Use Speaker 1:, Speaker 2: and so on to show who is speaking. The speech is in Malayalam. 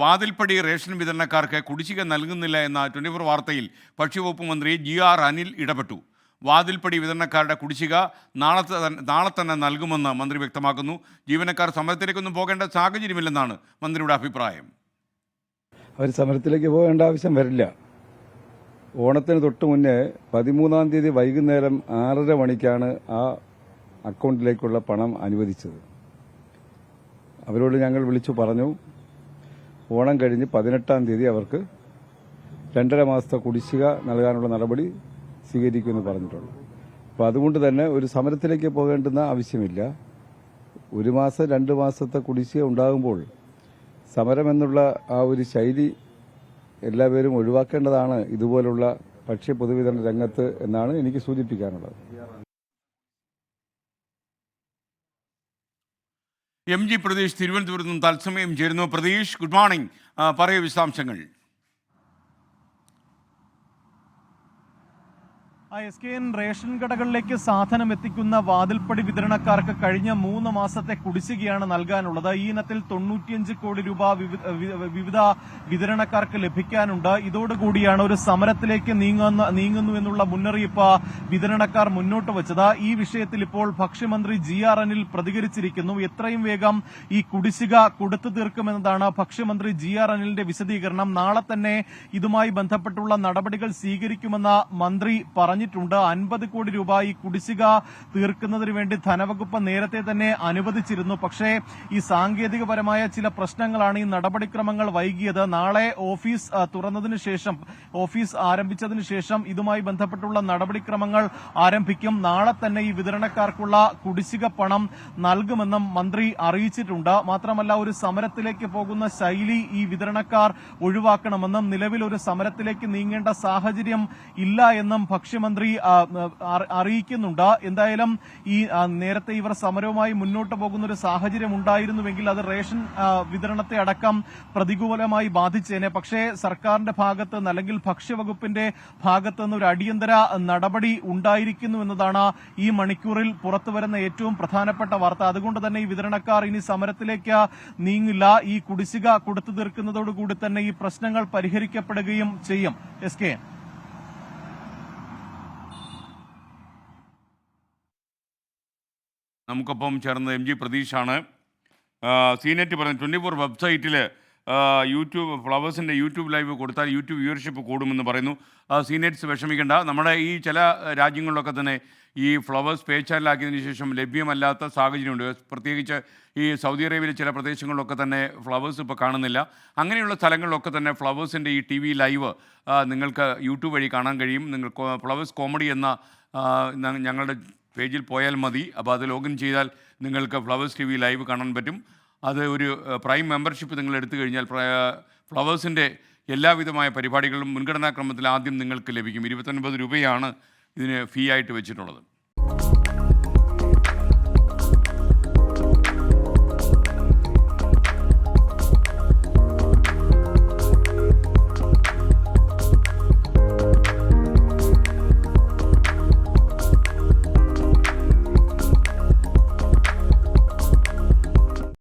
Speaker 1: വാതിൽപ്പടി റേഷൻ വിതരണക്കാർക്ക് കുടിശ്ശിക നൽകുന്നില്ല എന്ന 24 വാർത്തയിൽ ഭക്ഷ്യവകുപ്പ് മന്ത്രി GR അനിൽ ഇടപെട്ടു. വാതിൽപ്പടി വിതരണക്കാരുടെ കുടിശ്ശിക നാളെ തന്നെ നൽകുമെന്ന് മന്ത്രി വ്യക്തമാക്കുന്നു. ജീവനക്കാർ സമരത്തിലേക്കൊന്നും പോകേണ്ട സാഹചര്യമില്ലെന്നാണ് മന്ത്രിയുടെ അഭിപ്രായം.
Speaker 2: അവർ സമരത്തിലേക്ക് പോകേണ്ട ആവശ്യം വരില്ല. ഓണത്തിന് തൊട്ട് മുന്നേ 13-ാം തീയതി വൈകുന്നേരം 6:30 മണിക്കാണ് ആ അക്കൗണ്ടിലേക്കുള്ള പണം അനുവദിച്ചത്. അവരോട് ഞങ്ങൾ വിളിച്ചു പറഞ്ഞു, ഓണം കഴിഞ്ഞ് 18-ാം തീയതി അവർക്ക് 2.5 മാസത്തെ കുടിശ്ശിക നൽകാനുള്ള നടപടി സ്വീകരിക്കുമെന്ന് പറഞ്ഞിട്ടുണ്ട്. അപ്പോൾ അതുകൊണ്ട് തന്നെ ഒരു സമരത്തിലേക്ക് പോകേണ്ടുന്ന ആവശ്യമില്ല. 1 മാസം 2 മാസത്തെ കുടിശ്ശിക ഉണ്ടാകുമ്പോൾ സമരമെന്നുള്ള ആ ഒരു ശൈലി എല്ലാവരും ഒഴിവാക്കേണ്ടതാണ് ഇതുപോലുള്ള ഭക്ഷ്യ പൊതുവിതരണ രംഗത്ത് എന്നാണ് എനിക്ക് സൂചിപ്പിക്കാനുള്ളത്.
Speaker 1: MG പ്രതീഷ് തിരുവനന്തപുരത്ത് നിന്ന് തത്സമയം ചേരുന്നു. Pratheesh, good morning. പറയൂ വിശദാംശങ്ങൾ.
Speaker 3: SKN റേഷൻ കടകളിലേക്ക് സാധനം എത്തിക്കുന്ന വാതിൽപ്പടി വിതരണക്കാർക്ക് കഴിഞ്ഞ 3 മാസത്തെ കുടിശ്ശികയാണ് നൽകാനുള്ളത്. ഈ ഇനത്തിൽ 95 കോടി രൂപ വിവിധ വിതരണക്കാർക്ക് ലഭിക്കാനുണ്ട്. ഇതോടുകൂടിയാണ് ഒരു സമരത്തിലേക്ക് നീങ്ങുന്നു എന്നുള്ള മുന്നറിയിപ്പ് വിതരണക്കാർ മുന്നോട്ട് വച്ചത്. ഈ വിഷയത്തിൽ ഇപ്പോൾ ഭക്ഷ്യമന്ത്രി GR അനിൽ പ്രതികരിച്ചിരിക്കുന്നു. എത്രയും വേഗം ഈ കുടിശ്ശിക കൊടുത്തു തീർക്കുമെന്നതാണ് ഭക്ഷ്യമന്ത്രി GR അനിലിന്റെ വിശദീകരണം. നാളെ തന്നെ ഇതുമായി ബന്ധപ്പെട്ടുള്ള നടപടികൾ സ്വീകരിക്കുമെന്ന് മന്ത്രി പറഞ്ഞിട്ടുണ്ട്. 50 കോടി രൂപ ഈ കുടിശ്ശിക തീർക്കുന്നതിന് വേണ്ടി ധനവകുപ്പ് നേരത്തെ തന്നെ അനുവദിച്ചിരുന്നു. പക്ഷേ ഈ സാങ്കേതികപരമായ ചില പ്രശ്നങ്ങളാണ് ഈ നടപടിക്രമങ്ങൾ വൈകിയത്. നാളെ ഓഫീസ് തുറന്നതിന് ശേഷം, ഓഫീസ് ആരംഭിച്ചതിന് ശേഷം ഇതുമായി ബന്ധപ്പെട്ടുള്ള നടപടിക്രമങ്ങൾ ആരംഭിക്കും. നാളെ തന്നെ ഈ വിതരണക്കാർക്കുള്ള കുടിശ്ശിക പണം നൽകുമെന്നും മന്ത്രി അറിയിച്ചിട്ടുണ്ട്. മാത്രമല്ല, ഒരു സമരത്തിലേക്ക് പോകുന്ന ശൈലി ഈ വിതരണക്കാർ ഒഴിവാക്കണമെന്നും നിലവിൽ ഒരു സമരത്തിലേക്ക് നീങ്ങേണ്ട സാഹചര്യം ഇല്ല എന്നും ഭക്ഷ്യമന്ത്രി അറിയിക്കുന്നുണ്ട്. എന്തായാലും ഈ നേരത്തെ ഇവർ സമരവുമായി മുന്നോട്ട് പോകുന്ന ഒരു സാഹചര്യം ഉണ്ടായിരുന്നുവെങ്കിൽ അത് റേഷൻ വിതരണത്തെ അടക്കം പ്രതികൂലമായി ബാധിച്ചേനെ. പക്ഷേ സർക്കാരിന്റെ ഭാഗത്ത് നിന്ന് അല്ലെങ്കിൽ ഭക്ഷ്യവകുപ്പിന്റെ ഭാഗത്ത് നിന്ന് ഒരു അടിയന്തര നടപടി ഉണ്ടായിരിക്കുന്നു എന്നതാണ് ഈ മണിക്കൂറിൽ പുറത്തുവരുന്ന ഏറ്റവും പ്രധാനപ്പെട്ട വാർത്ത. അതുകൊണ്ട് തന്നെ ഈ വിതരണക്കാർ ഇനി സമരത്തിലേക്ക് നീങ്ങില്ല. ഈ കുടിശ്ശിക കൊടുത്തു തീർക്കുന്നതോടുകൂടി തന്നെ ഈ പ്രശ്നങ്ങൾ പരിഹരിക്കപ്പെടുകയും ചെയ്യും. SK.
Speaker 1: നമുക്കൊപ്പം ചേർന്നത് MG പ്രതീഷാണ്. സീനെറ്റ് പറഞ്ഞ 24 വെബ്സൈറ്റിൽ യൂട്യൂബ് ഫ്ലവേഴ്സിൻ്റെ യൂട്യൂബ് ലൈവ് കൊടുത്താൽ യൂട്യൂബ് വ്യൂവർഷിപ്പ് കൂടുമെന്ന് പറയുന്നു. സീനെറ്റ്സ് വിഷമിക്കേണ്ട. നമ്മുടെ ഈ ചില രാജ്യങ്ങളിലൊക്കെ തന്നെ ഈ ഫ്ലവേഴ്സ് പേ ചാനലാക്കിയതിന് ശേഷം ലഭ്യമല്ലാത്ത സാഹചര്യമുണ്ട്. പ്രത്യേകിച്ച് ഈ സൗദി അറേബ്യയിലെ ചില പ്രദേശങ്ങളിലൊക്കെ തന്നെ ഫ്ലവേഴ്സ് ഇപ്പോൾ കാണുന്നില്ല. അങ്ങനെയുള്ള സ്ഥലങ്ങളിലൊക്കെ തന്നെ ഫ്ലവേഴ്സിൻ്റെ ഈ TV ലൈവ് നിങ്ങൾക്ക് യൂട്യൂബ് വഴി കാണാൻ കഴിയും. നിങ്ങൾ ഫ്ലവേഴ്സ് കോമഡി എന്ന ഞങ്ങളുടെ പേജിൽ പോയാൽ മതി. അപ്പോൾ അത് ലോഗിൻ ചെയ്താൽ നിങ്ങൾക്ക് ഫ്ലവേഴ്സ് TV ലൈവ് കാണാൻ പറ്റും. അത് ഒരു പ്രൈം മെമ്പർഷിപ്പ് നിങ്ങൾ എടുത്തു കഴിഞ്ഞാൽ ഫ്ലവേഴ്സിൻ്റെ എല്ലാവിധമായ പരിപാടികളും മുൻഗണനാക്രമത്തിൽ ആദ്യം നിങ്ങൾക്ക് ലഭിക്കും. 29 രൂപയാണ് ഇതിന് ഫീ ആയിട്ട് വെച്ചിട്ടുള്ളത്.